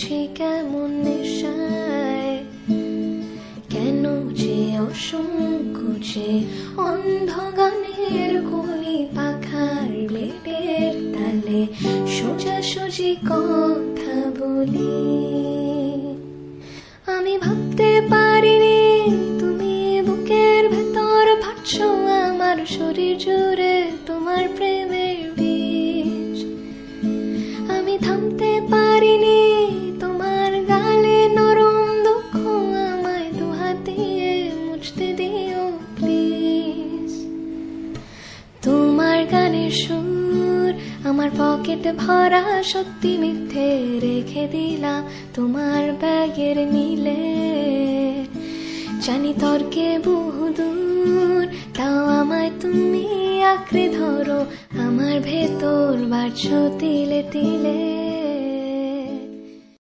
বুঝি কেমন নেশায়, কেন যে অসংকোচে অন্ধ গানের কলি পাখার ব্লেডের তালে সোজাসুজি কথা বলি। আমি ভাবতে পারিনি তুমি বুকের ভেতর ভাবছো আমার শরীর জুড়ে তোমার প্রেমের বীজ। আমি থামতে পারিনি তোমার গালে নরম দুঃখ, আমায় দুহাত দিয়ে মুছতে দিও প্লিজ। তোমার গানের সুর আমার পকেট ভরা, সত্যি মিথ্যে রেখে দিলাম তোমার ব্যাগের নীলে। জানি তর্কে বহুদূর, তাও আমায় তুমি আঁকড়ে ধরো, আমার ভেতর বাড়ছো তিলে তিলে।